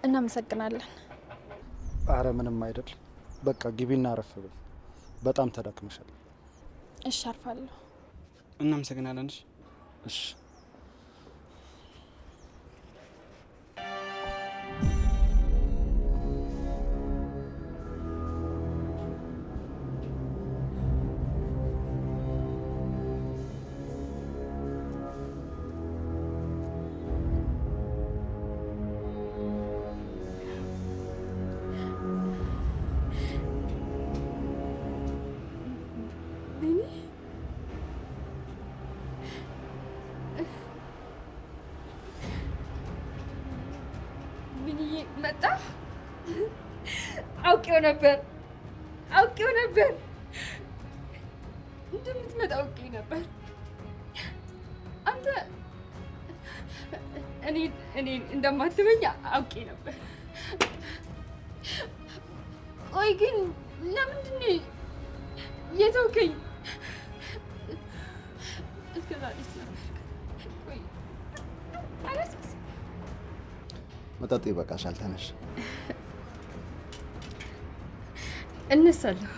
እናመሰግናለን። አረ ምንም አይደል። በቃ ግቢና አረፍ በይ። በጣም ተዳክመሻል። እሺ አርፋለሁ። እናመሰግናለን። እሺ መጣ። አውቄው ነበር እንደምትመጣ አውቄ ነበር። አንተ እኔ እንደማትበኝ አውቄ ነበር። ቆይ ግን ለምንድን ነው የተውከኝ? እስከዛሬ ነበር። ቆይ መጠጡ ይበቃሻል። ተነሽ። እነሳለሁ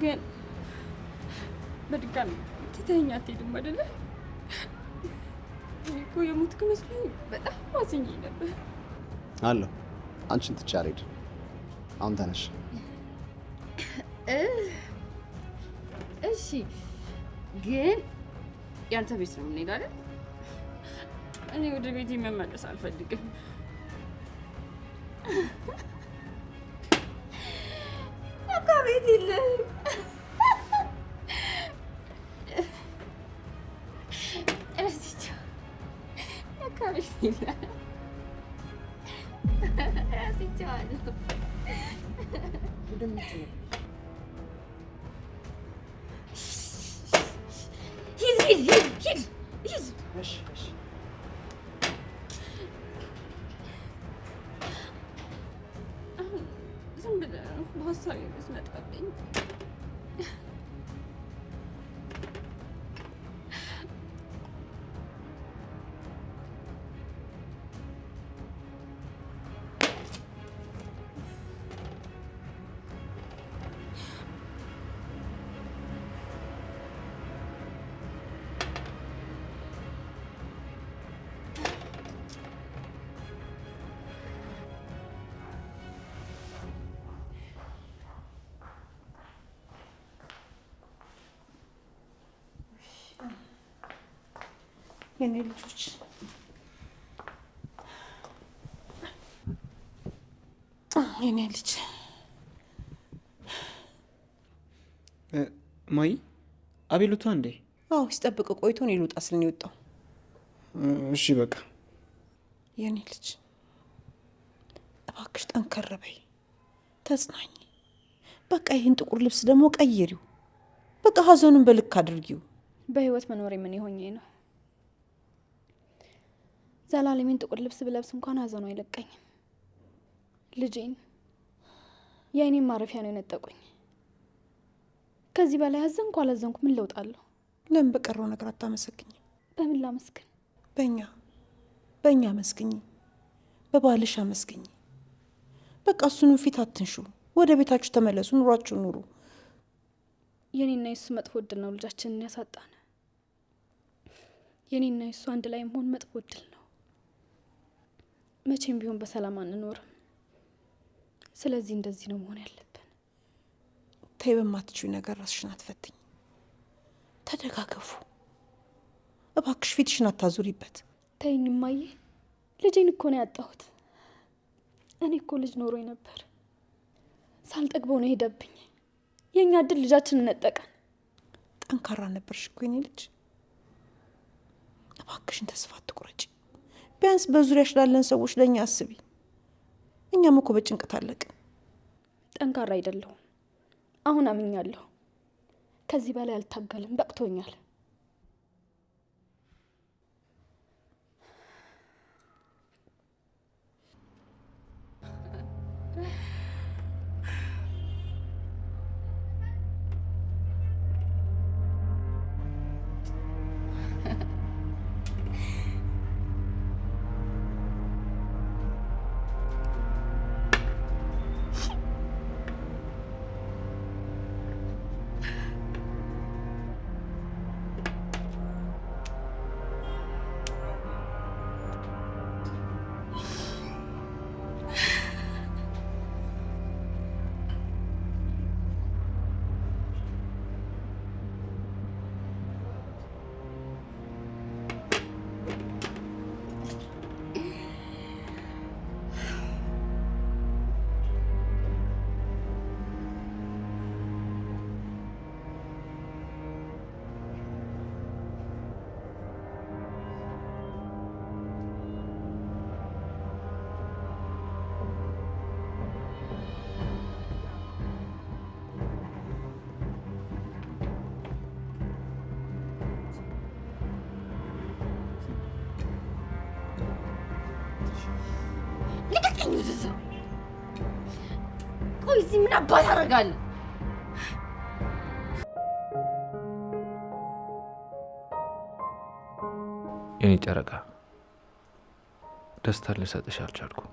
ግን በድጋሚ ትተኸኝ አትሄድም አይደለ? እኔ እኮ የሞትክ መስሎኝ በጣም አዝኜ ነበር። አለሁ። አንቺን ትቼ አልሄድም። አሁን ተነሽ። እሺ ግን ያንተ ቤት ነው የምንሄደው አይደል? እኔ ወደ ቤቴ መመለስ አልፈልግም። ለካ ቤት የለም። ረስቼው። ለካ ቤት የለም። ረስቼዋለሁ። ሂድ። ዝም ብለህ ነው በሀሳቤ የምትመጣብኝ። የኔ ልጆች የኔ ልጅ ማይ አቤሉታ እንዴ? አዎ ሲጠብቅ ቆይቶ ነው ይሉጣ ስል ነው የወጣው። እሺ በቃ የኔ ልጅ እባክሽ ጠንከር በይ፣ ተጽናኝ። በቃ ይህን ጥቁር ልብስ ደግሞ ቀይሪው። በቃ ሀዘኑን በልክ አድርጊው። በህይወት መኖሬ ምን ይሆኜ ነው? ዘላለሜን ጥቁር ልብስ ብለብስ እንኳን ሀዘኑ አይለቀኝም። ልጄን የእኔን ማረፊያ ነው የነጠቁኝ። ከዚህ በላይ አዘንኩ አላዘንኩ ምን ለውጥ አለው? ለምን በቀረው ነገር አታመሰግኝ? በምን ላመስግን? በእኛ አመስግኝ፣ በባልሽ አመስግኝ። በቃ እሱንም ፊት አትንሹ። ወደ ቤታችሁ ተመለሱ፣ ኑሯችሁ ኑሩ። የኔና የሱ መጥፎ እድል ነው ልጃችንን ያሳጣን። የኔና የሱ አንድ ላይ መሆን መጥፎ እድል ነው። መቼም ቢሆን በሰላም አንኖርም። ስለዚህ እንደዚህ ነው መሆን ያለብን። ተይ፣ በማትችይ ነገር ራስሽን አትፈትኝ። ተደጋገፉ እባክሽ። ፊትሽን አታዙሪበት። ተይኝ እማዬ፣ ልጄን እኮ ነው ያጣሁት። እኔ እኮ ልጅ ኖሮኝ ነበር። ሳልጠግበው ነው ሄደብኝ። የእኛ እድል ልጃችንን ነጠቀን። ጠንካራ ነበርሽ እኮ የኔ ልጅ። እባክሽን ተስፋ አትቁረጪ። ቢያንስ በዙሪያሽ ላለን ሰዎች ለእኛ አስቢ። እኛም እኮ በጭንቀት አለቅን። ጠንካራ አይደለሁም። አሁን አምኛለሁ። ከዚህ በላይ አልታገልም። በቅቶኛል። ቆይ እዚህ ምን አባት አደርጋለሁ? የኔ ጨረቃ ደስታን ልሰጥሽ አልቻልኩም።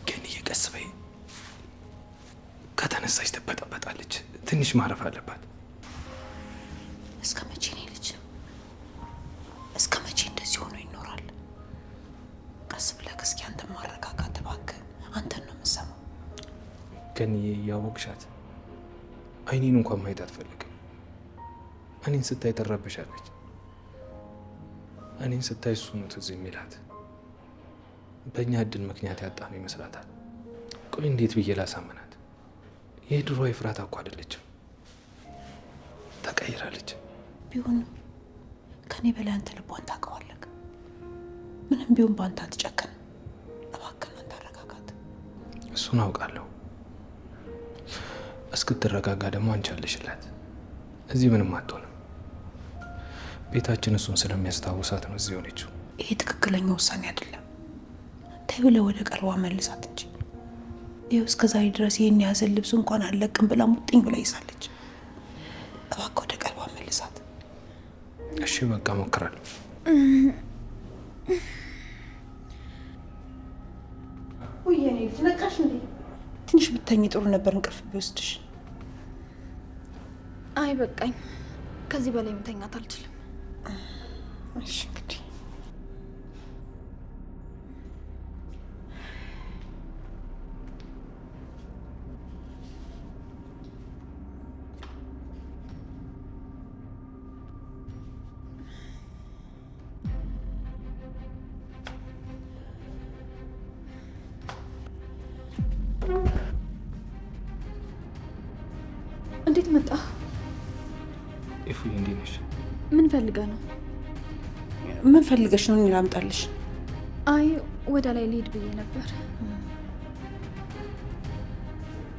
ግን እየቀስ በይ። ከተነሳች ትበጠበጣለች። ትንሽ ማረፍ አለባት። እስከ መቼ ነው ልጅ? እስከ መቼ እንደዚህ ሆኖ ይኖራል? ቀስ ብለህ እስኪ አንተ ማረጋጋት እባክህ። አንተን ነው የምሰማው። ግን እያወቅሻት አይኔን እንኳን ማየት አትፈልግም። እኔን ስታይ ትረበሻለች። እኔን ስታይ እሱ ነው ትዝ የሚላት። በእኛ እድል ምክንያት ያጣነው ይመስላታል። ቆይ እንዴት ብዬ ላሳምናት? የድሮ ኤፍራታ እኮ አይደለችም፣ ተቀይራለች። ቢሆን ከኔ በላይ አንተ ልቧን ታውቀዋለህ። ምንም ቢሆን በአንተ አትጨክን። እባክህን አንተ አረጋጋት። እሱን አውቃለሁ። እስክትረጋጋ ደግሞ አንቺ አለሽላት። እዚህ ምንም አትሆንም። ቤታችን እሱን ስለሚያስታውሳት ነው እዚህ ሆነችው። ይሄ ትክክለኛ ውሳኔ አይደለም። ተይ ብለህ ወደ ቀልቧ መልሳት እንጂ። ይኸው እስከ ዛሬ ድረስ ይህን ያዘን ልብስ እንኳን አልለቅም ብላ ሙጥኝ ብላ ይዛለች። እባክህ ወደ ቀልቧ መልሳት። እሺ በቃ እሞክራለሁ። ውይ የኔ ልጅ ነቃሽ እንዴ? ትንሽ ብተኝ ጥሩ ነበር፣ እንቅልፍ ቢወስድሽ። አይ በቃኝ፣ ከዚህ በላይ መተኛት አልችልም። እሺ እንግዲህ እንዴት መጣ? ኤፉዬ እንዴት ነሽ? ምን ፈልገህ ነው? ምን ፈልገሽ ነው? እኔ ላምጣልሽ? አይ ወደ ላይ ልሄድ ብዬ ነበር።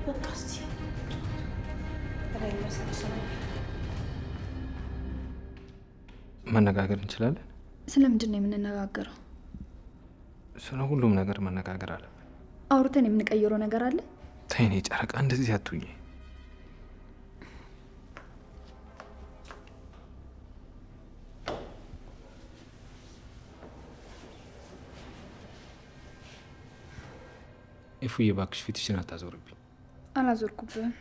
በቃ እስቲ መነጋገር እንችላለን? ስለምንድን ነው የምንነጋገረው? ስለ ሁሉም ነገር መነጋገር አለብን። አውርተን የምንቀይረው ነገር አለ? ተይ እኔ ጨረቃ እንደዚህ አትሁኝ። ኤፉዬ እባክሽ ፊትሽን አታዞርብኝ። አላዞርኩብህም።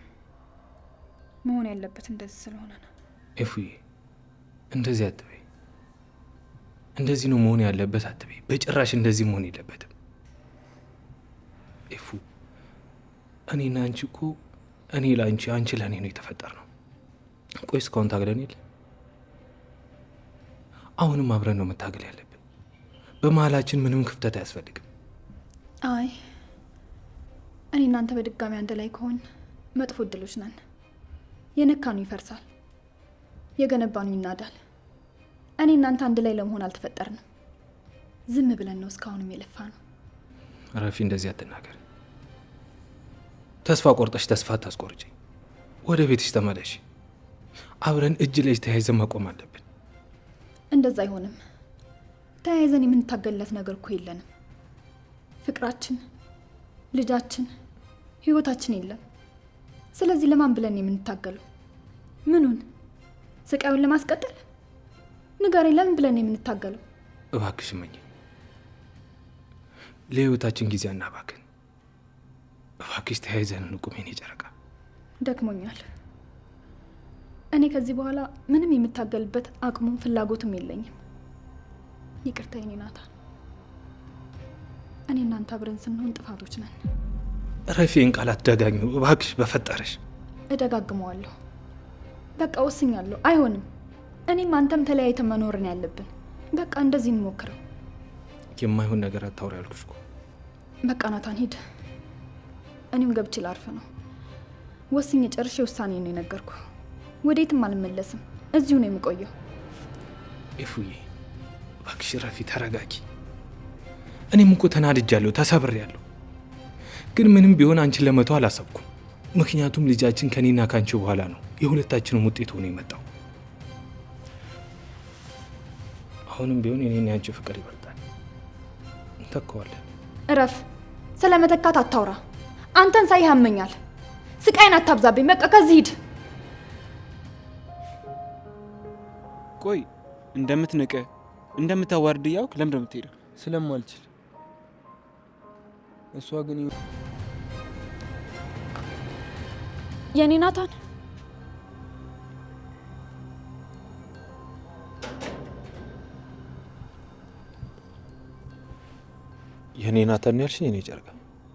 መሆን ያለበት እንደዚህ ስለሆነ ነው። ኤፉዬ እንደዚህ አትበይ። እንደዚህ ነው መሆን ያለበት አትበይ። በጭራሽ እንደዚህ መሆን የለበትም። ኤፉ እኔና አንቺ እኮ እኔ ለአንቺ አንቺ ለእኔ ነው የተፈጠር ነው። ቆይ እስካሁን ታግለን የለ? አሁንም አብረን ነው መታገል ያለብን። በመሀላችን ምንም ክፍተት አያስፈልግም። አይ እኔ እናንተ በድጋሚ አንድ ላይ ከሆን መጥፎ እድሎች ነን። የነካኑ ይፈርሳል፣ የገነባኑ ይናዳል። እኔ እናንተ አንድ ላይ ለመሆን አልተፈጠርንም። ዝም ብለን ነው እስካሁንም የለፋ ነው። ረፊ እንደዚህ አትናገር። ተስፋ ቆርጠሽ ተስፋ አታስቆርጪ። ወደ ቤትሽ ተመለሽ። አብረን እጅ ለእጅ ተያይዘን መቆም አለብን። እንደዛ አይሆንም። ተያይዘን የምንታገልለት ነገር እኮ የለንም። ፍቅራችን፣ ልጃችን፣ ህይወታችን የለም። ስለዚህ ለማን ብለን የምንታገለው? ምኑን? ስቃዩን ለማስቀጠል? ንገረኝ፣ ለምን ብለን የምንታገለው? እባክሽ እመኝ፣ ለህይወታችን ጊዜ አናባክን። እባክሽ ተያይዘን እንቁም የኔ ጨረቃ። ደክሞኛል። እኔ ከዚህ በኋላ ምንም የምታገልበት አቅሙም ፍላጎትም የለኝም። ይቅርታ የኔ ናታን። እኔ እናንተ አብረን ስንሆን ጥፋቶች ነን። ረፊን ቃላት ደጋግሚው እባክሽ በፈጠረሽ። እደጋግመዋለሁ። በቃ ወስኛለሁ። አይሆንም። እኔም አንተም ተለያይተን መኖርን ያለብን። በቃ እንደዚህ እንሞክረው። የማይሆን ነገር አታውሪ ያልኩሽ እኮ። በቃ ናታን ሂድ። እኔም ገብቼ ላርፍ ነው። ወስኜ ጨርሼ ውሳኔ ነው የነገርኩ። ወዴትም አልመለስም። እዚሁ ነው የምቆየው። ኤፉዬ እባክሽ ረፊ ተረጋጊ። እኔም እኮ ተናድጃለሁ፣ ተሰብሬያለሁ። ግን ምንም ቢሆን አንቺን ለመተው አላሰብኩም። ምክንያቱም ልጃችን ከኔና ካንቺ በኋላ ነው የሁለታችንም ውጤት ሆኖ የመጣው። አሁንም ቢሆን የኔና ያንቺ ፍቅር ይበልጣል። እንተካዋለን። እረፍ። ስለ መተካት አታውራ። አንተን ሳይ ያመኛል። ስቃይን አታብዛብኝ። በቃ ከዚህ ሂድ። ቆይ እንደምትንቅ እንደምታዋርድ እያውቅ ለምን እንደምትሄደው? ስለማልችል። እሷ ግን የኔ ናታን የኔ ናታን ያልሽ የኔ ጨርቃ?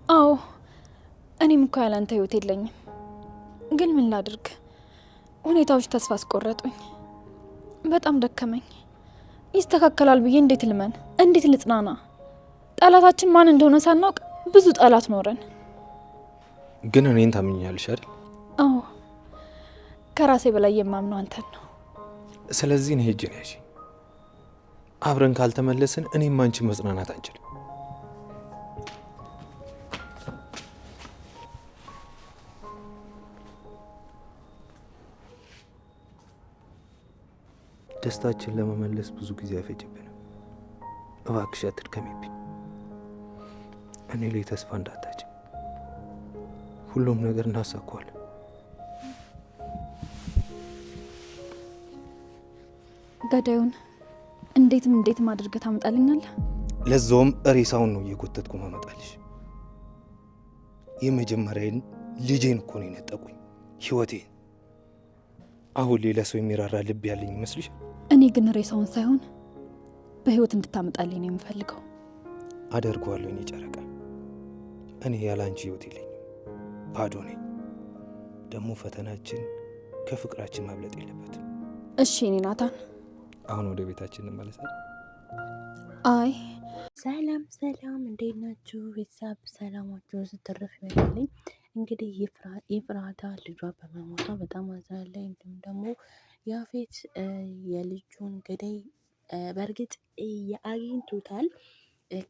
አዎ እኔም እኮ ያላንተ ህይወት የለኝም። ግን ምን ላድርግ? ሁኔታዎች ተስፋ አስቆረጡኝ። በጣም ደከመኝ። ይስተካከላል ብዬ እንዴት ልመን? እንዴት ልጽናና? ጠላታችን ማን እንደሆነ ሳናውቅ ብዙ ጠላት ኖረን። ግን እኔን ታምኛለሽ አይደል? አዎ ከራሴ በላይ የማምነው አንተን ነው። ስለዚህ ነው ሄጄ ነሽ። አብረን ካልተመለስን እኔም አንቺ መጽናናት አንችልም። ደስታችን ለመመለስ ብዙ ጊዜ አይፈጅብንም። እባክሽ አትድከሚብኝ። እኔ ላይ ተስፋ እንዳታጭ። ሁሉም ነገር እናሳካዋለን። ገዳዩን እንዴትም አድርገህ ታመጣልኛለህ? ለዛውም ሬሳውን ነው እየጎተትኩ ማመጣልሽ። የመጀመሪያዬን ልጄን እኮ ነው የነጠቁኝ፣ ህይወቴን። አሁን ሌላ ሰው የሚራራ ልብ ያለኝ ይመስልሻል? እኔ ግን ሬሳውን ሳይሆን በህይወት እንድታመጣልኝ ነው የምፈልገው። አደርገዋለሁ የኔ ጨረቃ። እኔ ያለ አንቺ ህይወት የለኝም፣ ባዶ ነኝ። ደግሞ ፈተናችን ከፍቅራችን ማብለጥ የለበትም። እሺ እኔ ናታን፣ አሁን ወደ ቤታችን እንመለሳለን። አይ ሰላም፣ እንዴት ናችሁ ቤተሰብ? ሰላማችሁ ስትረፍ ይበልልኝ። እንግዲህ የፍራታ ልጇ በመሞቷ በጣም አዝናለች። እንዲሁም ደግሞ ያፌት የልጁን ገዳይ በእርግጥ አግኝቶታል፣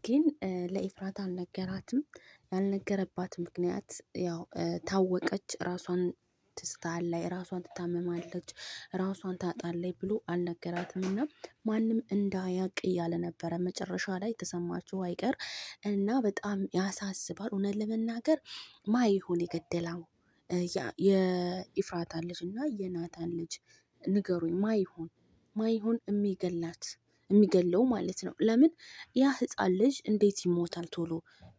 ግን ለኤፍራታ አልነገራትም። ያልነገረባት ምክንያት ያው ታወቀች፣ ራሷን ትስታለች፣ ራሷን ትታመማለች፣ ራሷን ታጣለች ብሎ አልነገራትም እና ማንም እንዳያቅ እያለ ነበረ። መጨረሻ ላይ ተሰማችሁ አይቀር እና በጣም ያሳስባል። እውነት ለመናገር ማ ይሆን የገደላው የኤፍራታን ልጅ እና የናታን ልጅ? ንገሩኝ። ማ ይሆን የሚገለው ማለት ነው? ለምን ያ ህፃን ልጅ እንዴት ይሞታል ቶሎ?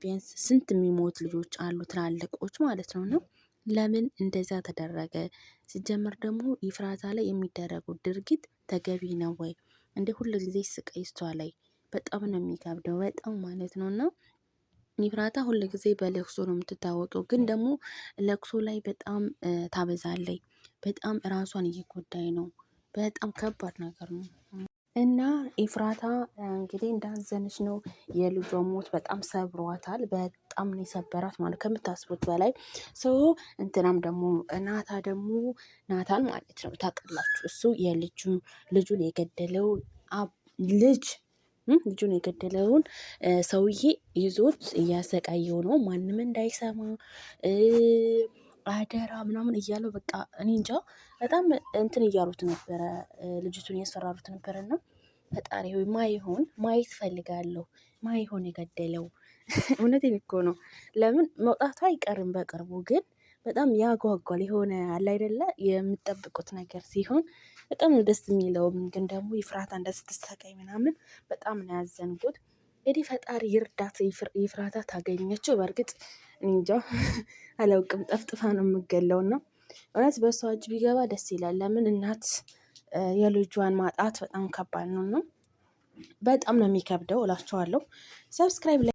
ቢያንስ ስንት የሚሞት ልጆች አሉ ትላልቆች ማለት ነው ነው ለምን እንደዛ ተደረገ? ሲጀመር ደግሞ ኤፍራታ ላይ የሚደረገው ድርጊት ተገቢ ነው ወይ? እንደ ሁሉ ጊዜ ስቃይ እሷ ላይ በጣም ነው የሚከብደው፣ በጣም ማለት ነው። እና ኤፍራታ ሁሉ ጊዜ በለቅሶ ነው የምትታወቀው፣ ግን ደግሞ ለቅሶ ላይ በጣም ታበዛለይ። በጣም ራሷን እየጎዳይ ነው። በጣም ከባድ ነገር ነው። እና ኤፍራታ እንግዲህ እንዳዘነች ነው። የልጇ ሞት በጣም ሰብሯታል። በጣም ነው የሰበራት ማለት ከምታስቡት በላይ ሰው። እንትናም ደግሞ ናታን ማለት ነው ታውቃላችሁ፣ እሱ ልጁን የገደለውን ሰውዬ ይዞት እያሰቃየው ነው። ማንም እንዳይሰማ አደራ ምናምን እያለው በቃ እኔ እንጃ በጣም እንትን እያሉት ነበረ፣ ልጅቱን እያስፈራሩት ነበረ። እና ፈጣሪ ሆይ ማየት ፈልጋለሁ። ማይሆን የገደለው እውነቴን እኮ ነው። ለምን መውጣቱ አይቀርም በቅርቡ፣ ግን በጣም ያጓጓል። የሆነ አለ አይደለ የምጠብቁት ነገር ሲሆን በጣም ነው ደስ የሚለው። ግን ደግሞ ኤፍራታ እንደስትሰቃይ ምናምን በጣም ነው ያዘንኩት። እንግዲህ ፈጣሪ ይርዳት፣ ኤፍራታ ታገኘችው። በእርግጥ እንጃ አላውቅም፣ ጠፍጥፋ ነው የምገለው። እና እውነት በእሷ እጅ ቢገባ ደስ ይላል። ለምን እናት የልጇን ማጣት በጣም ከባድ ነው። በጣም ነው የሚከብደው እላቸዋለሁ። ሰብስክራይብ